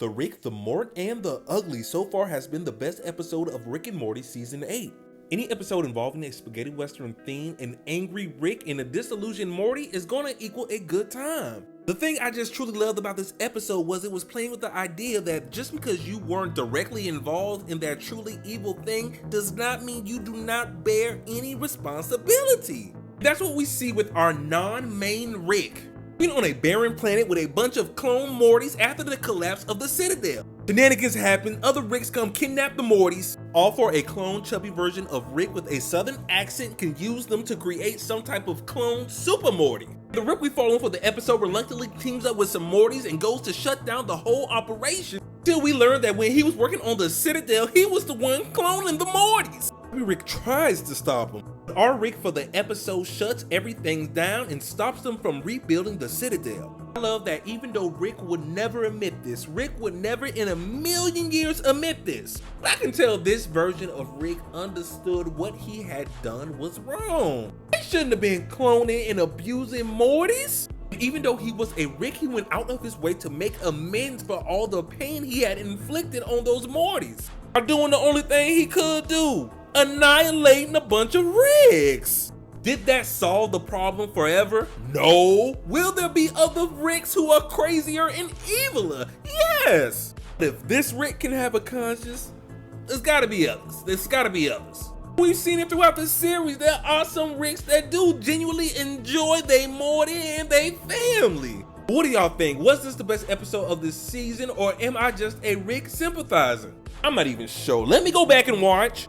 The Rick, the Mort, and the Ugly so far has been the best episode of Rick and Morty Season 8. Any episode involving a spaghetti western theme, an angry Rick, and a disillusioned Morty is gonna equal a good time. The thing I just truly loved about this episode was it was playing with the idea that just because you weren't directly involved in that truly evil thing does not mean you do not bear any responsibility. That's what we see with our non-main Rick. Being on a barren planet with a bunch of clone Mortys after the collapse of the Citadel. Shenanigans happen, other Ricks come kidnap the Mortys, all for a clone chubby version of Rick with a southern accent can use them to create some type of clone Super Morty. The Rick we follow for the episode reluctantly teams up with some Mortys and goes to shut down the whole operation, till we learn that when he was working on the Citadel, he was the one cloning the Mortys. Rick tries to stop him. Our Rick for the episode shuts everything down and stops them from rebuilding the Citadel. I love that even though Rick would never admit this, Rick would never in a million years admit this, but I can tell this version of Rick understood what he had done was wrong. He shouldn't have been cloning and abusing Mortys. Even though he was a Rick, he went out of his way to make amends for all the pain he had inflicted on those Mortys, by doing the only thing he could do. Annihilating a bunch of Ricks. Did that solve the problem forever? No. Will there be other Ricks who are crazier and eviler? Yes. If this Rick can have a conscience, there's gotta be others. We've seen it throughout the series. There are some Ricks that do genuinely enjoy their Morty and their family. What do y'all think? Was this the best episode of this season, or am I just a Rick sympathizer? I'm not even sure. Let me go back and watch.